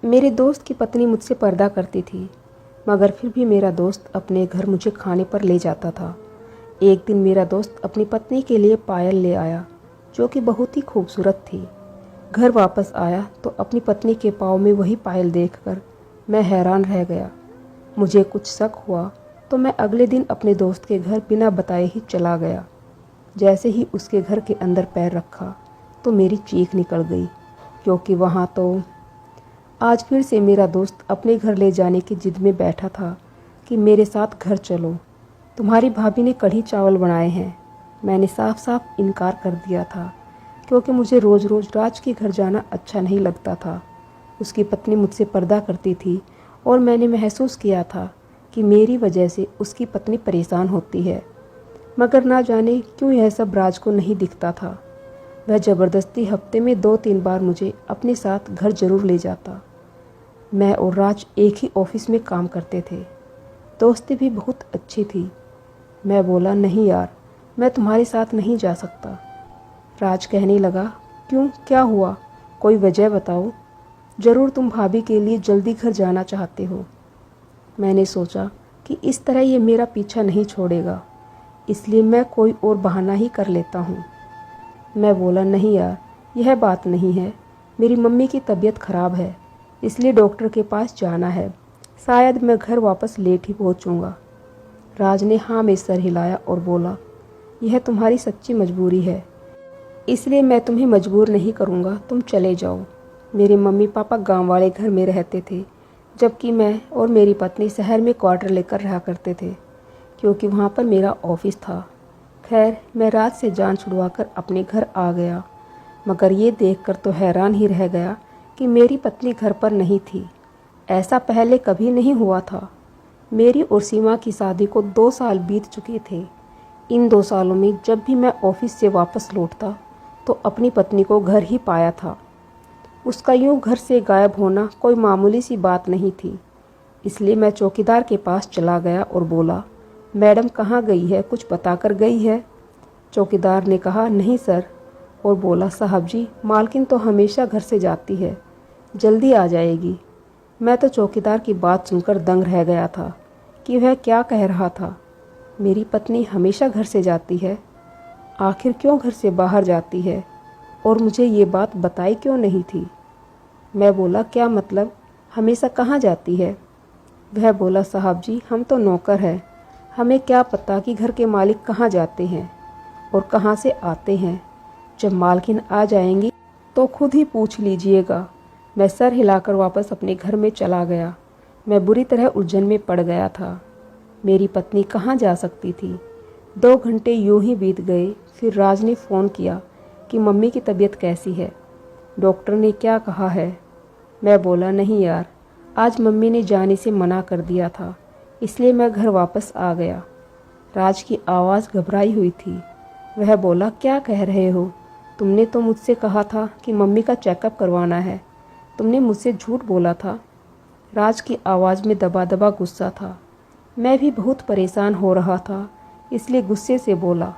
मेरे दोस्त की पत्नी मुझसे पर्दा करती थी, मगर फिर भी मेरा दोस्त अपने घर मुझे खाने पर ले जाता था। एक दिन मेरा दोस्त अपनी पत्नी के लिए पायल ले आया, जो कि बहुत ही खूबसूरत थी। घर वापस आया तो अपनी पत्नी के पाँव में वही पायल देखकर मैं हैरान रह गया। मुझे कुछ शक हुआ तो मैं अगले दिन अपने दोस्त के घर बिना बताए ही चला गया। जैसे ही उसके घर के अंदर पैर रखा तो मेरी चीख निकल गई, क्योंकि वहाँ तो आज फिर से मेरा दोस्त अपने घर ले जाने की जिद में बैठा था कि मेरे साथ घर चलो, तुम्हारी भाभी ने कढ़ी चावल बनाए हैं। मैंने साफ साफ इनकार कर दिया था, क्योंकि मुझे रोज़ रोज़ राज के घर जाना अच्छा नहीं लगता था। उसकी पत्नी मुझसे पर्दा करती थी और मैंने महसूस किया था कि मेरी वजह से उसकी पत्नी परेशान होती है, मगर ना जाने क्यों यह सब राज को नहीं दिखता था। वह ज़बरदस्ती हफ्ते में 2-3 बार मुझे अपने साथ घर जरूर ले जाता। मैं और राज एक ही ऑफिस में काम करते थे, दोस्ती भी बहुत अच्छी थी। मैं बोला, नहीं यार, मैं तुम्हारे साथ नहीं जा सकता। राज कहने लगा, क्यों, क्या हुआ, कोई वजह बताओ, ज़रूर तुम भाभी के लिए जल्दी घर जाना चाहते हो। मैंने सोचा कि इस तरह ये मेरा पीछा नहीं छोड़ेगा, इसलिए मैं कोई और बहाना ही कर लेता हूँ। मैं बोला, नहीं यार, यह बात नहीं है, मेरी मम्मी की तबीयत ख़राब है, इसलिए डॉक्टर के पास जाना है, शायद मैं घर वापस लेट ही पहुँचूँगा। राज ने हाँ में सर हिलाया और बोला, यह तुम्हारी सच्ची मजबूरी है, इसलिए मैं तुम्हें मजबूर नहीं करूँगा, तुम चले जाओ। मेरे मम्मी पापा गांव वाले घर में रहते थे, जबकि मैं और मेरी पत्नी शहर में क्वार्टर लेकर रहा करते थे, क्योंकि वहाँ पर मेरा ऑफिस था। खैर, मैं रात से जान छुड़वाकर अपने घर आ गया, मगर ये देखकर तो हैरान ही रह गया कि मेरी पत्नी घर पर नहीं थी। ऐसा पहले कभी नहीं हुआ था। मेरी और सीमा की शादी को 2 साल बीत चुके थे। इन 2 सालों में जब भी मैं ऑफिस से वापस लौटता तो अपनी पत्नी को घर ही पाया था। उसका यूं घर से गायब होना कोई मामूली सी बात नहीं थी। इसलिए मैं चौकीदार के पास चला गया और बोला, मैडम कहाँ गई है, कुछ बता कर गई है? चौकीदार ने कहा, नहीं सर, और बोला, साहब जी, मालकिन तो हमेशा घर से जाती है, जल्दी आ जाएगी। मैं तो चौकीदार की बात सुनकर दंग रह गया था कि वह क्या कह रहा था। मेरी पत्नी हमेशा घर से जाती है? आखिर क्यों घर से बाहर जाती है, और मुझे ये बात बताई क्यों नहीं थी? मैं बोला, क्या मतलब, हमेशा कहाँ जाती है? वह बोला, साहब जी, हम तो नौकर हैं, हमें क्या पता कि घर के मालिक कहाँ जाते हैं और कहाँ से आते हैं। जब मालकिन आ जाएंगी तो खुद ही पूछ लीजिएगा। मैं सर हिलाकर वापस अपने घर में चला गया। मैं बुरी तरह उलझन में पड़ गया था। मेरी पत्नी कहाँ जा सकती थी? 2 घंटे यूं ही बीत गए। फिर राज ने फ़ोन किया कि मम्मी की तबीयत कैसी है, डॉक्टर ने क्या कहा है? मैं बोला, नहीं यार, आज मम्मी ने जाने से मना कर दिया था, इसलिए मैं घर वापस आ गया। राज की आवाज़ घबराई हुई थी। वह बोला, क्या कह रहे हो? तुमने तो मुझसे कहा था कि मम्मी का चेकअप करवाना है, तुमने मुझसे झूठ बोला था। राज की आवाज़ में दबा दबा गुस्सा था। मैं भी बहुत परेशान हो रहा था, इसलिए गुस्से से बोला,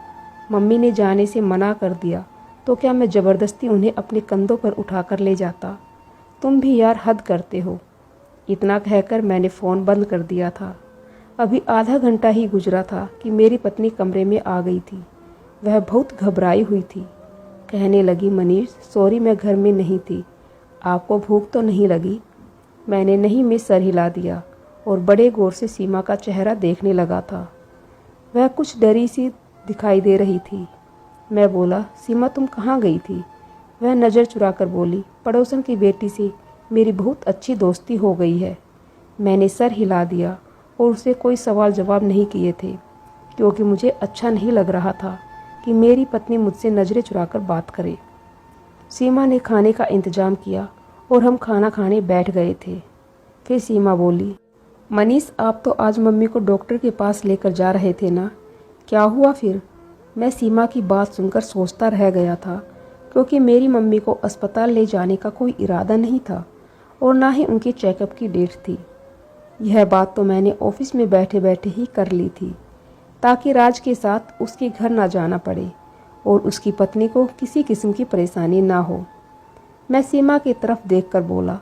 मम्मी ने जाने से मना कर दिया तो क्या मैं ज़बरदस्ती उन्हें अपने कंधों पर उठाकर ले जाता? तुम भी यार हद करते हो। इतना कहकर मैंने फ़ोन बंद कर दिया था। अभी आधा घंटा ही गुजरा था कि मेरी पत्नी कमरे में आ गई थी। वह बहुत घबराई हुई थी। कहने लगी, मनीष सॉरी, मैं घर में नहीं थी, आपको भूख तो नहीं लगी? मैंने नहीं में सर हिला दिया और बड़े गौर से सीमा का चेहरा देखने लगा था। वह कुछ डरी सी दिखाई दे रही थी। मैं बोला, सीमा तुम कहाँ गई थी? वह नज़र चुराकर बोली, पड़ोसन की बेटी से मेरी बहुत अच्छी दोस्ती हो गई है। मैंने सर हिला दिया और उसे कोई सवाल जवाब नहीं किए थे, क्योंकि मुझे अच्छा नहीं लग रहा था कि मेरी पत्नी मुझसे नज़रें चुराकर बात करे। सीमा ने खाने का इंतज़ाम किया और हम खाना खाने बैठ गए थे। फिर सीमा बोली, मनीष आप तो आज मम्मी को डॉक्टर के पास लेकर जा रहे थे ना, क्या हुआ फिर? मैं सीमा की बात सुनकर सोचता रह गया था, क्योंकि मेरी मम्मी को अस्पताल ले जाने का कोई इरादा नहीं था और ना ही उनके चेकअप की डेट थी। यह बात तो मैंने ऑफिस में बैठे बैठे ही कर ली थी, ताकि राज के साथ उसके घर ना जाना पड़े और उसकी पत्नी को किसी किस्म की परेशानी ना हो। मैं सीमा की तरफ देखकर बोला,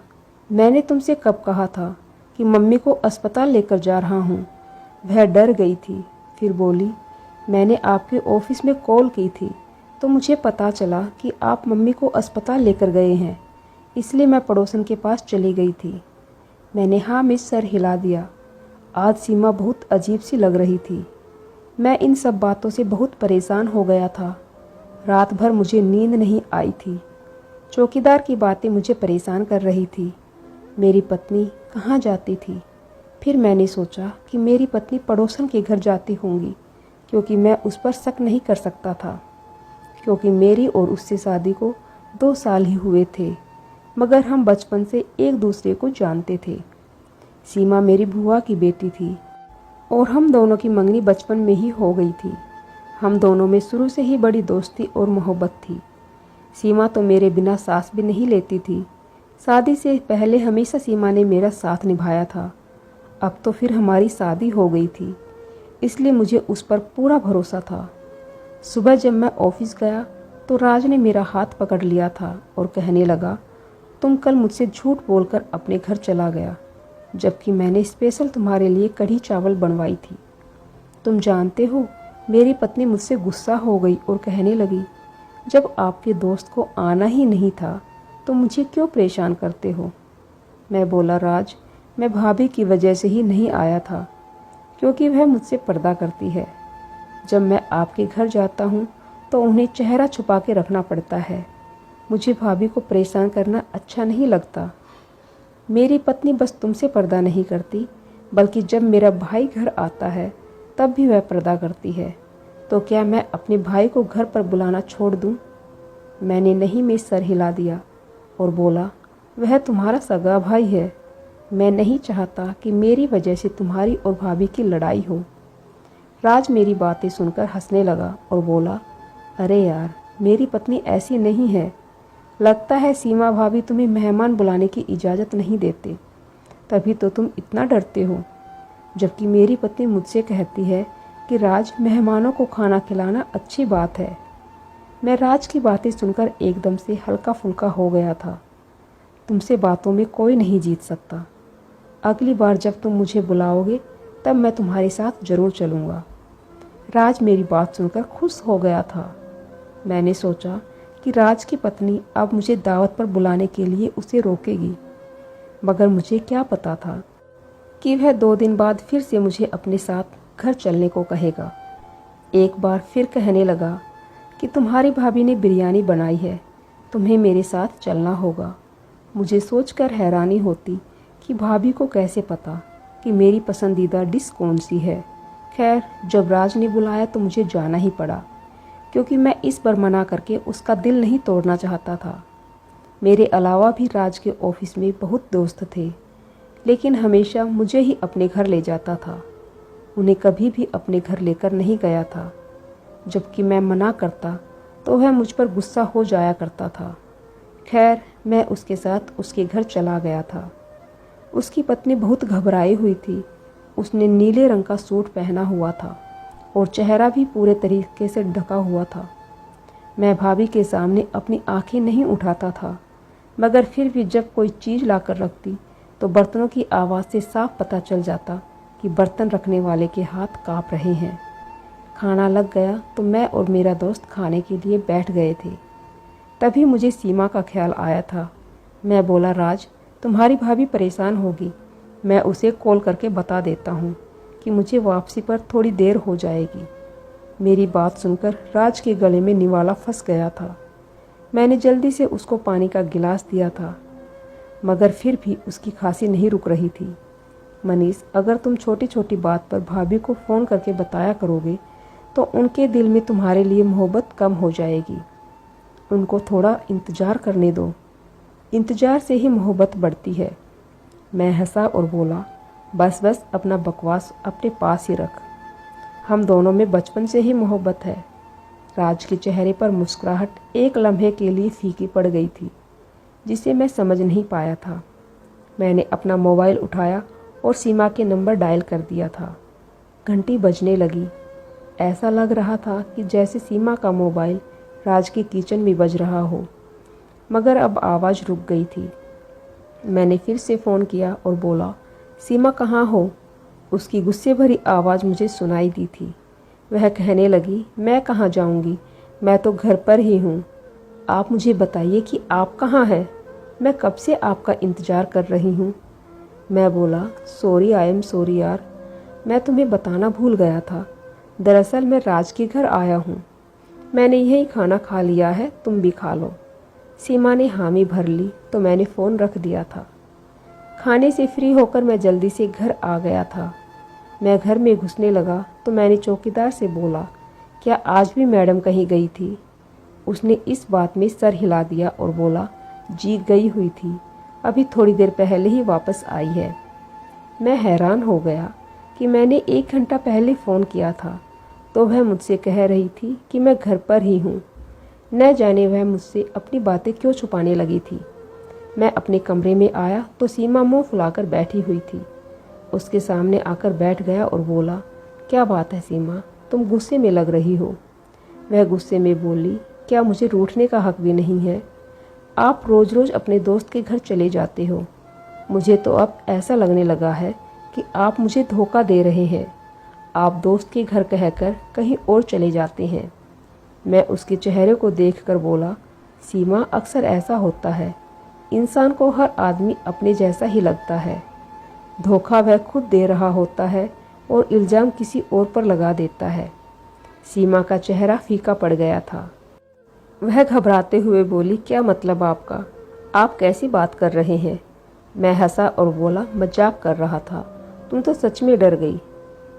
मैंने तुमसे कब कहा था कि मम्मी को अस्पताल लेकर जा रहा हूँ? वह डर गई थी। फिर बोली, मैंने आपके ऑफिस में कॉल की थी तो मुझे पता चला कि आप मम्मी को अस्पताल लेकर गए हैं, इसलिए मैं पड़ोसन के पास चली गई थी। मैंने हाँ में सर हिला दिया। आज सीमा बहुत अजीब सी लग रही थी। मैं इन सब बातों से बहुत परेशान हो गया था। रात भर मुझे नींद नहीं आई थी। चौकीदार की बातें मुझे परेशान कर रही थी। मेरी पत्नी कहाँ जाती थी? फिर मैंने सोचा कि मेरी पत्नी पड़ोसन के घर जाती होंगी, क्योंकि मैं उस पर शक नहीं कर सकता था, क्योंकि मेरी और उससे शादी को 2 साल ही हुए थे, मगर हम बचपन से एक दूसरे को जानते थे। सीमा मेरी बुआ की बेटी थी और हम दोनों की मंगनी बचपन में ही हो गई थी। हम दोनों में शुरू से ही बड़ी दोस्ती और मोहब्बत थी। सीमा तो मेरे बिना सांस भी नहीं लेती थी। शादी से पहले हमेशा सीमा ने मेरा साथ निभाया था। अब तो फिर हमारी शादी हो गई थी, इसलिए मुझे उस पर पूरा भरोसा था। सुबह जब मैं ऑफिस गया तो राज ने मेरा हाथ पकड़ लिया था और कहने लगा, तुम कल मुझसे झूठ बोलकर अपने घर चला गया, जबकि मैंने स्पेशल तुम्हारे लिए कढ़ी चावल बनवाई थी। तुम जानते हो, मेरी पत्नी मुझसे गुस्सा हो गई और कहने लगी, जब आपके दोस्त को आना ही नहीं था तो मुझे क्यों परेशान करते हो? मैं बोला, राज, मैं भाभी की वजह से ही नहीं आया था, क्योंकि वह मुझसे पर्दा करती है। जब मैं आपके घर जाता हूँ तो उन्हें चेहरा छुपा के रखना पड़ता है। मुझे भाभी को परेशान करना अच्छा नहीं लगता। मेरी पत्नी बस तुमसे पर्दा नहीं करती, बल्कि जब मेरा भाई घर आता है तब भी वह पर्दा करती है। तो क्या मैं अपने भाई को घर पर बुलाना छोड़ दूं? मैंने नहीं में सर हिला दिया और बोला, वह तुम्हारा सगा भाई है। मैं नहीं चाहता कि मेरी वजह से तुम्हारी और भाभी की लड़ाई हो। राज मेरी बातें सुनकर हंसने लगा और बोला, अरे यार, मेरी पत्नी ऐसी नहीं है। लगता है सीमा भाभी तुम्हें मेहमान बुलाने की इजाज़त नहीं देते, तभी तो तुम इतना डरते हो। जबकि मेरी पत्नी मुझसे कहती है कि राज, मेहमानों को खाना खिलाना अच्छी बात है। मैं राज की बातें सुनकर एकदम से हल्का फुल्का हो गया था। तुमसे बातों में कोई नहीं जीत सकता। अगली बार जब तुम मुझे बुलाओगे तब मैं तुम्हारे साथ ज़रूर चलूँगा। राज मेरी बात सुनकर खुश हो गया था। मैंने सोचा कि राज की पत्नी अब मुझे दावत पर बुलाने के लिए उसे रोकेगी, मगर मुझे क्या पता था कि वह 2 दिन बाद फिर से मुझे अपने साथ घर चलने को कहेगा। एक बार फिर कहने लगा कि तुम्हारी भाभी ने बिरयानी बनाई है, तुम्हें मेरे साथ चलना होगा। मुझे सोचकर हैरानी होती कि भाभी को कैसे पता कि मेरी पसंदीदा डिश कौन सी है। खैर, जब राज ने बुलाया तो मुझे जाना ही पड़ा, क्योंकि मैं इस पर मना करके उसका दिल नहीं तोड़ना चाहता था। मेरे अलावा भी राज के ऑफिस में बहुत दोस्त थे, लेकिन हमेशा मुझे ही अपने घर ले जाता था। उन्हें कभी भी अपने घर लेकर नहीं गया था। जबकि मैं मना करता तो वह मुझ पर गुस्सा हो जाया करता था। खैर, मैं उसके साथ उसके घर चला गया था। उसकी पत्नी बहुत घबराई हुई थी। उसने नीले रंग का सूट पहना हुआ था और चेहरा भी पूरे तरीके से ढका हुआ था। मैं भाभी के सामने अपनी आंखें नहीं उठाता था, मगर फिर भी जब कोई चीज़ लाकर रखती तो बर्तनों की आवाज़ से साफ पता चल जाता कि बर्तन रखने वाले के हाथ काँप रहे हैं। खाना लग गया तो मैं और मेरा दोस्त खाने के लिए बैठ गए थे। तभी मुझे सीमा का ख्याल आया था। मैं बोला, राज, तुम्हारी भाभी परेशान होगी, मैं उसे कॉल करके बता देता हूँ कि मुझे वापसी पर थोड़ी देर हो जाएगी। मेरी बात सुनकर राज के गले में निवाला फंस गया था। मैंने जल्दी से उसको पानी का गिलास दिया था, मगर फिर भी उसकी खांसी नहीं रुक रही थी। मनीष, अगर तुम छोटी छोटी बात पर भाभी को फ़ोन करके बताया करोगे तो उनके दिल में तुम्हारे लिए मोहब्बत कम हो जाएगी। उनको थोड़ा इंतज़ार करने दो, इंतज़ार से ही मोहब्बत बढ़ती है। मैं हंसा और बोला, बस बस, अपना बकवास अपने पास ही रख। हम दोनों में बचपन से ही मोहब्बत है। राज के चेहरे पर मुस्कुराहट एक लम्हे के लिए फीकी पड़ गई थी, जिसे मैं समझ नहीं पाया था। मैंने अपना मोबाइल उठाया और सीमा के नंबर डायल कर दिया था। घंटी बजने लगी। ऐसा लग रहा था कि जैसे सीमा का मोबाइल राज के किचन में बज रहा हो, मगर अब आवाज़ रुक गई थी। मैंने फिर से फ़ोन किया और बोला, सीमा कहाँ हो? उसकी गुस्से भरी आवाज़ मुझे सुनाई दी थी। वह कहने लगी, मैं कहाँ जाऊँगी, मैं तो घर पर ही हूँ। आप मुझे बताइए कि आप कहाँ हैं? मैं कब से आपका इंतज़ार कर रही हूँ। मैं बोला, सॉरी, आई एम सॉरी यार, मैं तुम्हें बताना भूल गया था। दरअसल मैं राज के घर आया हूँ। मैंने यही खाना खा लिया है, तुम भी खा लो। सीमा ने हामी भर ली तो मैंने फ़ोन रख दिया था। खाने से फ्री होकर मैं जल्दी से घर आ गया था। मैं घर में घुसने लगा तो मैंने चौकीदार से बोला, क्या आज भी मैडम कहीं गई थी? उसने इस बात में सर हिला दिया और बोला, जी गई हुई थी, अभी थोड़ी देर पहले ही वापस आई है। मैं हैरान हो गया कि मैंने 1 घंटा पहले फ़ोन किया था तो वह मुझसे कह रही थी कि मैं घर पर ही हूँ। न जाने वह मुझसे अपनी बातें क्यों छुपाने लगी थी। मैं अपने कमरे में आया तो सीमा मुंह फुलाकर बैठी हुई थी। उसके सामने आकर बैठ गया और बोला, क्या बात है सीमा, तुम गुस्से में लग रही हो? वह गुस्से में बोली, क्या मुझे रूठने का हक भी नहीं है? आप रोज़ रोज़ अपने दोस्त के घर चले जाते हो। मुझे तो अब ऐसा लगने लगा है कि आप मुझे धोखा दे रहे हैं। आप दोस्त के घर कहकर कहीं और चले जाते हैं। मैं उसके चेहरे को देखकर बोला, सीमा, अक्सर ऐसा होता है, इंसान को हर आदमी अपने जैसा ही लगता है। धोखा वह खुद दे रहा होता है और इल्ज़ाम किसी और पर लगा देता है। सीमा का चेहरा फीका पड़ गया था। वह घबराते हुए बोली, क्या मतलब आपका? आप कैसी बात कर रहे हैं? मैं हंसा और बोला, मजाक कर रहा था, तुम तो सच में डर गई।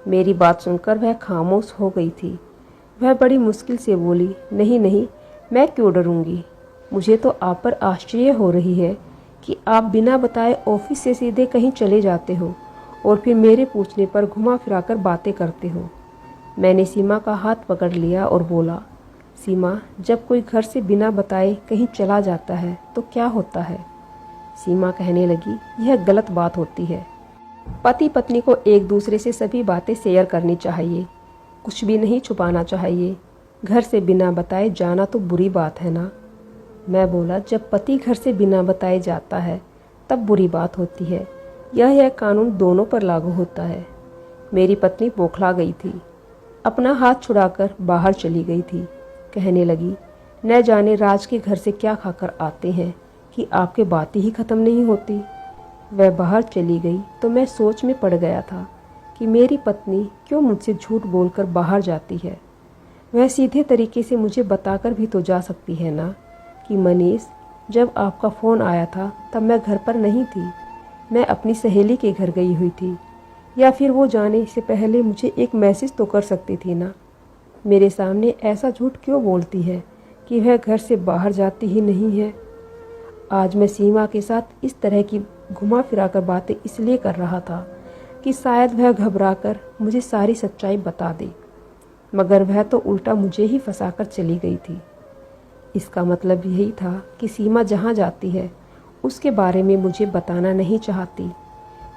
मेरी बात सुनकर वह खामोश हो गई थी। वह बड़ी मुश्किल से बोली, नहीं नहीं, मैं क्यों डरूंगी? मुझे तो आप पर आश्चर्य हो रही है कि आप बिना बताए ऑफिस से सीधे कहीं चले जाते हो और फिर मेरे पूछने पर घुमा फिराकर बातें करते हो। मैंने सीमा का हाथ पकड़ लिया और बोला, सीमा, जब कोई घर से बिना बताए कहीं चला जाता है तो क्या होता है? सीमा कहने लगी, यह गलत बात होती है। पति पत्नी को एक दूसरे से सभी बातें शेयर करनी चाहिए, कुछ भी नहीं छुपाना चाहिए। घर से बिना बताए जाना तो बुरी बात है ना। मैं बोला, जब पति घर से बिना बताए जाता है तब बुरी बात होती है। यह कानून दोनों पर लागू होता है। मेरी पत्नी बौखला गई थी, अपना हाथ छुड़ाकर बाहर चली गई थी। कहने लगी, न जाने राज के घर से क्या खाकर आते हैं कि आपके बातें ही खत्म नहीं होती। वह बाहर चली गई तो मैं सोच में पड़ गया था कि मेरी पत्नी क्यों मुझसे झूठ बोलकर बाहर जाती है। वह सीधे तरीके से मुझे बताकर भी तो जा सकती है ना कि मनीष, जब आपका फ़ोन आया था तब मैं घर पर नहीं थी, मैं अपनी सहेली के घर गई हुई थी। या फिर वो जाने से पहले मुझे एक मैसेज तो कर सकती थी ना। मेरे सामने ऐसा झूठ क्यों बोलती है कि वह घर से बाहर जाती ही नहीं है। आज मैं सीमा के साथ इस तरह की घुमा फिरा कर बातें इसलिए कर रहा था कि शायद वह घबराकर मुझे सारी सच्चाई बता दे, मगर वह तो उल्टा मुझे ही फंसाकर चली गई थी। इसका मतलब यही था कि सीमा जहाँ जाती है उसके बारे में मुझे बताना नहीं चाहती,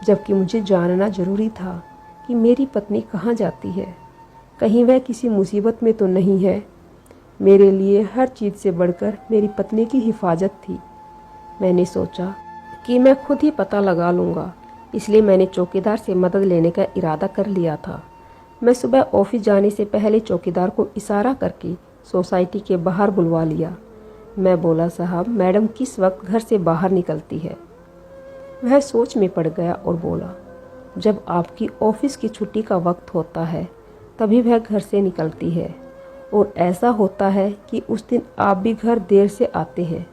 जबकि मुझे जानना जरूरी था कि मेरी पत्नी कहाँ जाती है। कहीं वह किसी मुसीबत में तो नहीं है। मेरे लिए हर चीज़ से बढ़कर मेरी पत्नी की हिफाजत थी। मैंने सोचा कि मैं खुद ही पता लगा लूँगा, इसलिए मैंने चौकीदार से मदद लेने का इरादा कर लिया था। मैं सुबह ऑफिस जाने से पहले चौकीदार को इशारा करके सोसाइटी के बाहर बुलवा लिया। मैं बोला, साहब, मैडम किस वक्त घर से बाहर निकलती है? वह सोच में पड़ गया और बोला, जब आपकी ऑफिस की छुट्टी का वक्त होता है तभी वह घर से निकलती है, और ऐसा होता है कि उस दिन आप भी घर देर से आते हैं,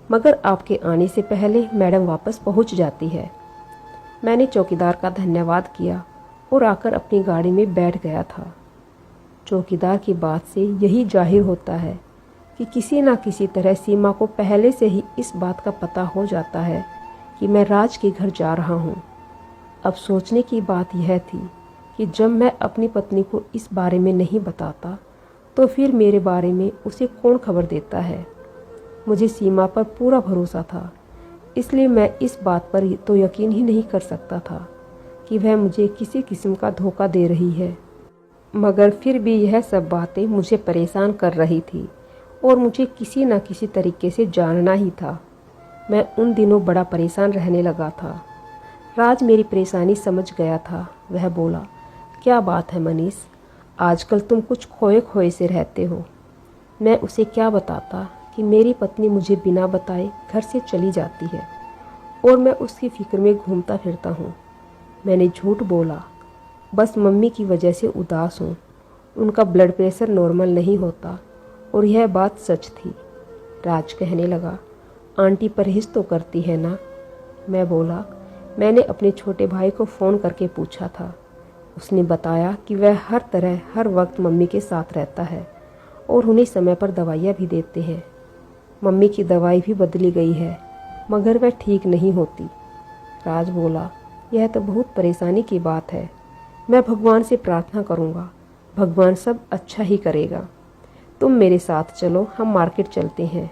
मगर आपके आने से पहले मैडम वापस पहुंच जाती है। मैंने चौकीदार का धन्यवाद किया और आकर अपनी गाड़ी में बैठ गया था। चौकीदार की बात से यही जाहिर होता है कि किसी न किसी तरह सीमा को पहले से ही इस बात का पता हो जाता है कि मैं राज के घर जा रहा हूँ। अब सोचने की बात यह थी कि जब मैं अपनी पत्नी को इस बारे में नहीं बताता तो फिर मेरे बारे में उसे कौन खबर देता है। मुझे सीमा पर पूरा भरोसा था, इसलिए मैं इस बात पर तो यकीन ही नहीं कर सकता था कि वह मुझे किसी किस्म का धोखा दे रही है। मगर फिर भी यह सब बातें मुझे परेशान कर रही थी और मुझे किसी न किसी तरीके से जानना ही था। मैं उन दिनों बड़ा परेशान रहने लगा था। राज मेरी परेशानी समझ गया था। वह बोला, क्या बात है मनीष, आजकल तुम कुछ खोए खोए से रहते हो। मैं उसे क्या बताता कि मेरी पत्नी मुझे बिना बताए घर से चली जाती है और मैं उसकी फिक्र में घूमता फिरता हूँ। मैंने झूठ बोला, बस मम्मी की वजह से उदास हूँ, उनका ब्लड प्रेशर नॉर्मल नहीं होता। और यह बात सच थी। राज कहने लगा, आंटी परहेज तो करती है ना? मैं बोला, मैंने अपने छोटे भाई को फ़ोन करके पूछा था। उसने बताया कि वह हर तरह हर वक्त मम्मी के साथ रहता है और उन्हें समय पर दवाइयाँ भी देते हैं। मम्मी की दवाई भी बदली गई है मगर वह ठीक नहीं होती। राज बोला, यह तो बहुत परेशानी की बात है। मैं भगवान से प्रार्थना करूँगा, भगवान सब अच्छा ही करेगा। तुम मेरे साथ चलो, हम मार्केट चलते हैं।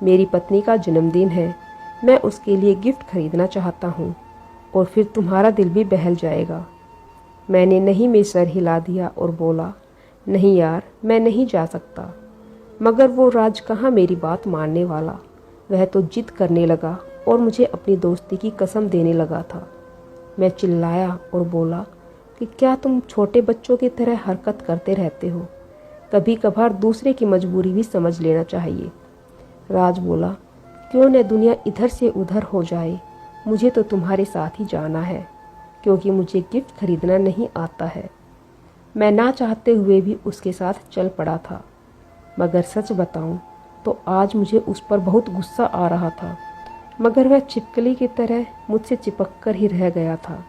मेरी पत्नी का जन्मदिन है, मैं उसके लिए गिफ्ट खरीदना चाहता हूँ और फिर तुम्हारा दिल भी बहल जाएगा। मैंने नहीं में सर हिला दिया और बोला, नहीं यार, मैं नहीं जा सकता। मगर वो राज कहाँ मेरी बात मानने वाला। वह तो जिद करने लगा और मुझे अपनी दोस्ती की कसम देने लगा था। मैं चिल्लाया और बोला कि क्या तुम छोटे बच्चों की तरह हरकत करते रहते हो? कभी कभार दूसरे की मजबूरी भी समझ लेना चाहिए। राज बोला, क्यों न दुनिया इधर से उधर हो जाए, मुझे तो तुम्हारे साथ ही जाना है क्योंकि मुझे गिफ्ट खरीदना नहीं आता है। मैं ना चाहते हुए भी उसके साथ चल पड़ा था। मगर सच बताऊं तो आज मुझे उस पर बहुत गुस्सा आ रहा था, मगर वह छिपकली की तरह मुझसे चिपक कर ही रह गया था।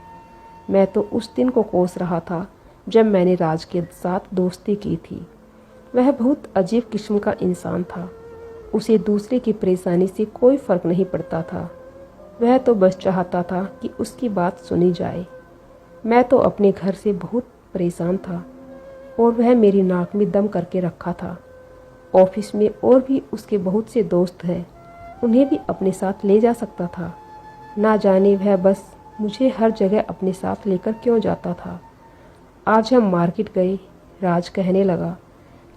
मैं तो उस दिन को कोस रहा था जब मैंने राज के साथ दोस्ती की थी। वह बहुत अजीब किस्म का इंसान था। उसे दूसरे की परेशानी से कोई फर्क नहीं पड़ता था। वह तो बस चाहता था कि उसकी बात सुनी जाए। मैं तो अपने घर से बहुत परेशान था और वह मेरी नाक में दम करके रखा था। ऑफिस में और भी उसके बहुत से दोस्त हैं, उन्हें भी अपने साथ ले जा सकता था। ना जाने वह बस मुझे हर जगह अपने साथ लेकर क्यों जाता था। आज हम मार्केट गए। राज कहने लगा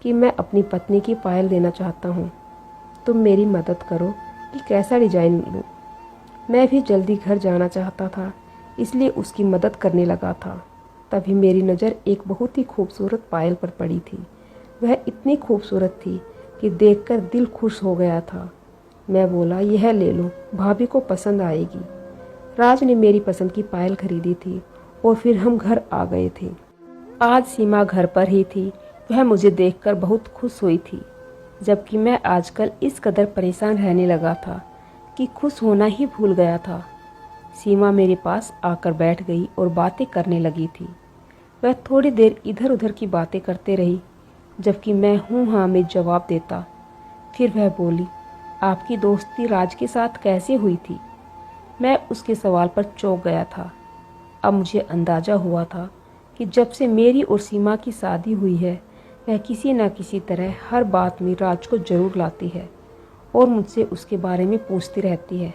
कि मैं अपनी पत्नी की पायल देना चाहता हूँ, तुम मेरी मदद करो कि कैसा डिजाइन लूँ। मैं भी जल्दी घर जाना चाहता था, इसलिए उसकी मदद करने लगा था। तभी मेरी नज़र एक बहुत ही खूबसूरत पायल पर पड़ी थी। वह इतनी खूबसूरत थी कि देखकर दिल खुश हो गया था। मैं बोला, यह ले लो, भाभी को पसंद आएगी। राज ने मेरी पसंद की पायल खरीदी थी और फिर हम घर आ गए थे। आज सीमा घर पर ही थी। वह मुझे देखकर बहुत खुश हुई थी, जबकि मैं आजकल इस कदर परेशान रहने लगा था कि खुश होना ही भूल गया था। सीमा मेरे पास आकर बैठ गई और बातें करने लगी थी। वह थोड़ी देर इधर उधर की बातें करते रही, जबकि मैं हूँ हाँ में जवाब देता। फिर वह बोली, आपकी दोस्ती राज के साथ कैसे हुई थी? मैं उसके सवाल पर चौंक गया था। अब मुझे अंदाजा हुआ था कि जब से मेरी और सीमा की शादी हुई है, वह किसी न किसी तरह हर बात में राज को जरूर लाती है और मुझसे उसके बारे में पूछती रहती है।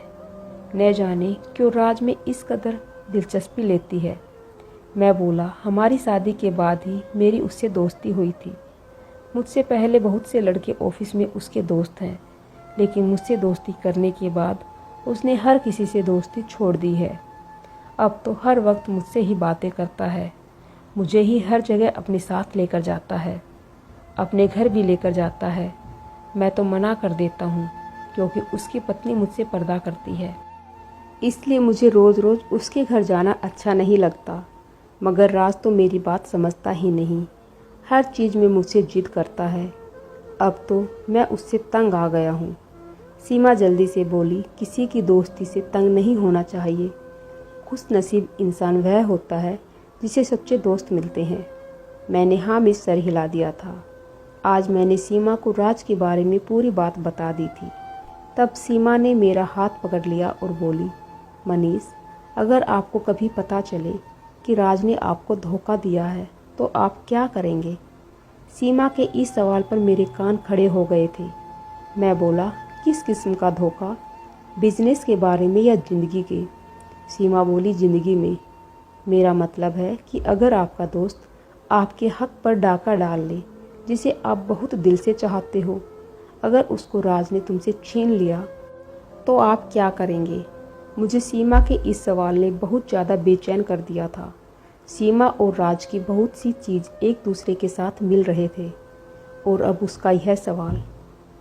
न जाने क्यों राज में इस कदर दिलचस्पी लेती है। मैं बोला, हमारी शादी के बाद ही मेरी उससे दोस्ती हुई थी। मुझसे पहले बहुत से लड़के ऑफिस में उसके दोस्त हैं, लेकिन मुझसे दोस्ती करने के बाद उसने हर किसी से दोस्ती छोड़ दी है। अब तो हर वक्त मुझसे ही बातें करता है, मुझे ही हर जगह अपने साथ लेकर जाता है, अपने घर भी लेकर जाता है। मैं तो मना कर देता हूँ क्योंकि उसकी पत्नी मुझसे पर्दा करती है, इसलिए मुझे रोज़ रोज़ उसके घर जाना अच्छा नहीं लगता। मगर राज तो मेरी बात समझता ही नहीं, हर चीज़ में मुझसे जिद करता है। अब तो मैं उससे तंग आ गया हूँ। सीमा जल्दी से बोली, किसी की दोस्ती से तंग नहीं होना चाहिए। खुश नसीब इंसान वह होता है जिसे सच्चे दोस्त मिलते हैं। मैंने हाँ में सर हिला दिया था। आज मैंने सीमा को राज के बारे में पूरी बात बता दी थी। तब सीमा ने मेरा हाथ पकड़ लिया और बोली, मनीष, अगर आपको कभी पता चले कि राज ने आपको धोखा दिया है तो आप क्या करेंगे? सीमा के इस सवाल पर मेरे कान खड़े हो गए थे। मैं बोला, किस किस्म का धोखा? बिजनेस के बारे में या ज़िंदगी के? सीमा बोली, ज़िंदगी में। मेरा मतलब है कि अगर आपका दोस्त आपके हक पर डाका डाल ले, जिसे आप बहुत दिल से चाहते हो, अगर उसको राज ने तुमसे छीन लिया तो आप क्या करेंगे? मुझे सीमा के इस सवाल ने बहुत ज़्यादा बेचैन कर दिया था। सीमा और राज की बहुत सी चीज़ एक दूसरे के साथ मिल रहे थे, और अब उसका यह सवाल।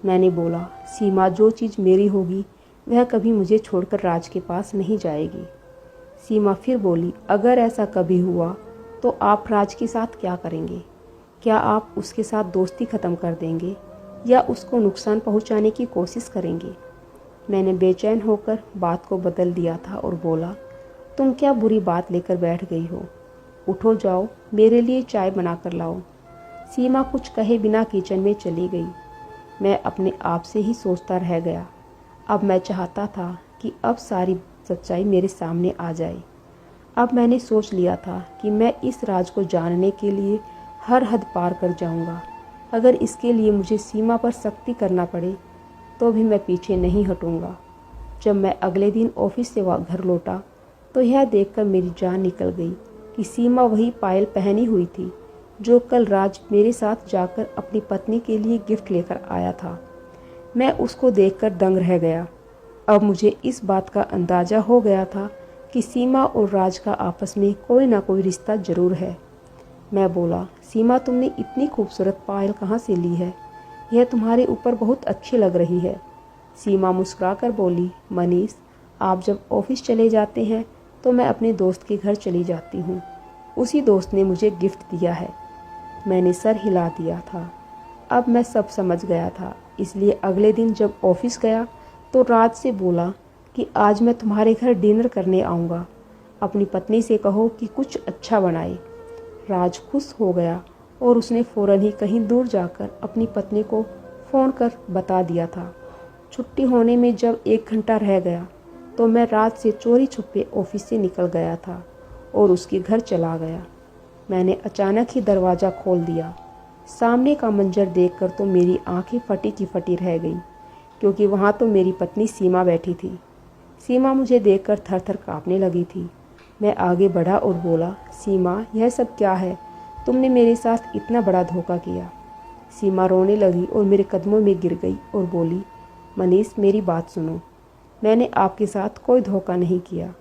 मैंने बोला, सीमा, जो चीज़ मेरी होगी वह कभी मुझे छोड़कर राज के पास नहीं जाएगी। सीमा फिर बोली, अगर ऐसा कभी हुआ तो आप राज के साथ क्या करेंगे? क्या आप उसके साथ दोस्ती ख़त्म कर देंगे या उसको नुकसान पहुंचाने की कोशिश करेंगे? मैंने बेचैन होकर बात को बदल दिया था और बोला, तुम क्या बुरी बात लेकर बैठ गई हो? उठो, जाओ मेरे लिए चाय बना कर लाओ। सीमा कुछ कहे बिना किचन में चली गई। मैं अपने आप से ही सोचता रह गया। अब मैं चाहता था कि अब सारी सच्चाई मेरे सामने आ जाए। अब मैंने सोच लिया था कि मैं इस राज को जानने के लिए हर हद पार कर जाऊंगा। अगर इसके लिए मुझे सीमा पर सख्ती करना पड़े तो भी मैं पीछे नहीं हटूंगा। जब मैं अगले दिन ऑफिस से घर लौटा तो यह देखकर मेरी जान निकल गई कि सीमा वही पायल पहनी हुई थी जो कल राज मेरे साथ जाकर अपनी पत्नी के लिए गिफ्ट लेकर आया था। मैं उसको देखकर दंग रह गया। अब मुझे इस बात का अंदाज़ा हो गया था कि सीमा और राज का आपस में कोई ना कोई रिश्ता जरूर है। मैं बोला, सीमा, तुमने इतनी खूबसूरत पायल कहाँ से ली है? यह तुम्हारे ऊपर बहुत अच्छी लग रही है। सीमा मुस्कुराकर बोली, मनीष, आप जब ऑफिस चले जाते हैं तो मैं अपने दोस्त के घर चली जाती हूँ। उसी दोस्त ने मुझे गिफ्ट दिया है। मैंने सर हिला दिया था। अब मैं सब समझ गया था, इसलिए अगले दिन जब ऑफिस गया तो राज से बोला कि आज मैं तुम्हारे घर डिनर करने आऊँगा। अपनी पत्नी से कहो कि कुछ अच्छा बनाए। राज खुश हो गया और उसने फ़ौरन ही कहीं दूर जाकर अपनी पत्नी को फ़ोन कर बता दिया था। छुट्टी होने में जब 1 घंटा रह गया तो मैं रात से चोरी छुपे ऑफिस से निकल गया था और उसके घर चला गया। मैंने अचानक ही दरवाज़ा खोल दिया। सामने का मंजर देखकर तो मेरी आंखें फटी की फटी रह गई, क्योंकि वहाँ तो मेरी पत्नी सीमा बैठी थी। सीमा मुझे देखकर थर थर काँपने लगी थी। मैं आगे बढ़ा और बोला, सीमा, यह सब क्या है? तुमने मेरे साथ इतना बड़ा धोखा किया। सीमा रोने लगी और मेरे कदमों में गिर गई और बोली, मनीष, मेरी बात सुनो। मैंने आपके साथ कोई धोखा नहीं किया।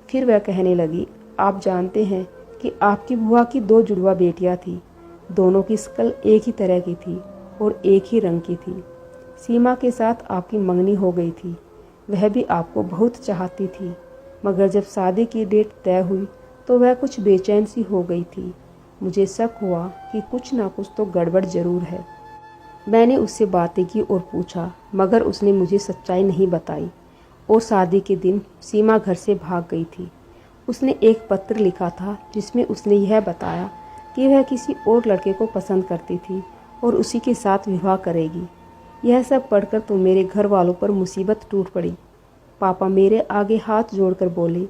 फिर वह कहने लगी, आप जानते हैं कि आपकी बुआ की 2 जुड़वा बेटियां थीं। दोनों की शक्ल एक ही तरह की थी और एक ही रंग की थी। सीमा के साथ आपकी मंगनी हो गई थी। वह भी आपको बहुत चाहती थी, मगर जब शादी की डेट तय हुई तो वह कुछ बेचैन सी हो गई थी। मुझे शक हुआ कि कुछ ना कुछ तो गड़बड़ जरूर है। मैंने उससे बातें की और पूछा, मगर उसने मुझे सच्चाई नहीं बताई और शादी के दिन सीमा घर से भाग गई थी। उसने एक पत्र लिखा था जिसमें उसने यह बताया कि वह किसी और लड़के को पसंद करती थी और उसी के साथ विवाह करेगी। यह सब पढ़कर तो मेरे घर वालों पर मुसीबत टूट पड़ी। पापा मेरे आगे हाथ जोड़कर बोले,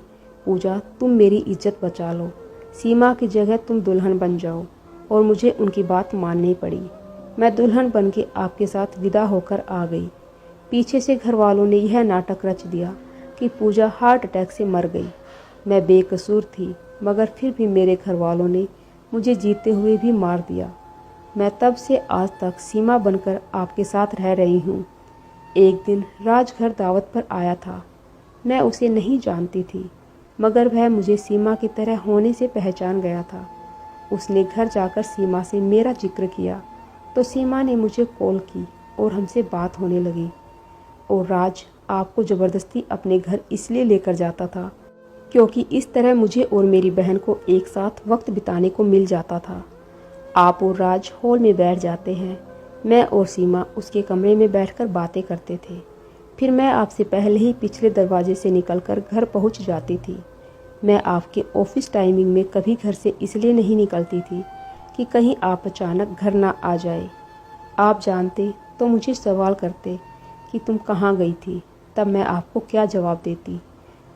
पूजा, तुम मेरी इज्जत बचा लो। सीमा की जगह तुम दुल्हन बन जाओ। और मुझे उनकी बात माननी पड़ी। मैं दुल्हन बन के आपके साथ विदा होकर आ गई। पीछे से घर वालों ने यह नाटक रच दिया कि पूजा हार्ट अटैक से मर गई। मैं बेकसूर थी, मगर फिर भी मेरे घर वालों ने मुझे जीते हुए भी मार दिया। मैं तब से आज तक सीमा बनकर आपके साथ रह रही हूँ। एक दिन राज घर दावत पर आया था। मैं उसे नहीं जानती थी, मगर वह मुझे सीमा की तरह होने से पहचान गया था। उसने घर जाकर सीमा से मेरा जिक्र किया तो सीमा ने मुझे कॉल की और हमसे बात होने लगी। और राज आपको ज़बरदस्ती अपने घर इसलिए लेकर जाता था क्योंकि इस तरह मुझे और मेरी बहन को एक साथ वक्त बिताने को मिल जाता था। आप और राज हॉल में बैठ जाते हैं, मैं और सीमा उसके कमरे में बैठकर बातें करते थे। फिर मैं आपसे पहले ही पिछले दरवाजे से निकलकर घर पहुंच जाती थी। मैं आपके ऑफिस टाइमिंग में कभी घर से इसलिए नहीं निकलती थी कि कहीं आप अचानक घर ना आ जाए। आप जानते तो मुझे सवाल करते कि तुम कहाँ गई थी, तब मैं आपको क्या जवाब देती।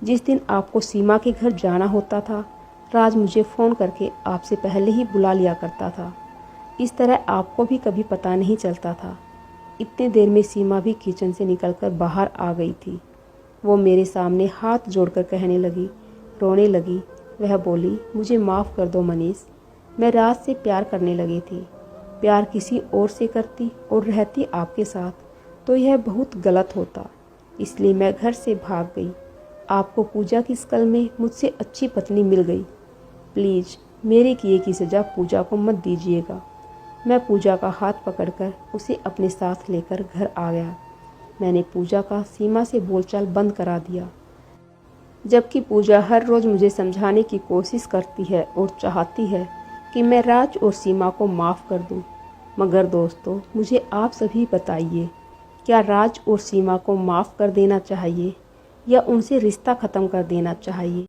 जिस दिन आपको सीमा के घर जाना होता था, राज मुझे फ़ोन करके आपसे पहले ही बुला लिया करता था। इस तरह आपको भी कभी पता नहीं चलता था। इतने देर में सीमा भी किचन से निकलकर बाहर आ गई थी। वो मेरे सामने हाथ जोड़कर कहने लगी, रोने लगी। वह बोली, मुझे माफ़ कर दो मनीष, मैं राज से प्यार करने लगी थी। प्यार किसी और से करती और रहती आपके साथ तो यह बहुत गलत होता। इसलिए मैं घर से भाग गई। आपको पूजा की शकल में मुझसे अच्छी पत्नी मिल गई। प्लीज़ मेरे किए की सज़ा पूजा को मत दीजिएगा। मैं पूजा का हाथ पकड़कर उसे अपने साथ लेकर घर आ गया। मैंने पूजा का सीमा से बोलचाल बंद करा दिया, जबकि पूजा हर रोज़ मुझे समझाने की कोशिश करती है और चाहती है कि मैं राज और सीमा को माफ़ कर दूं। मगर दोस्तों, मुझे आप सभी बताइए, क्या राज और सीमा को माफ़ कर देना चाहिए या उनसे रिश्ता ख़त्म कर देना चाहिए?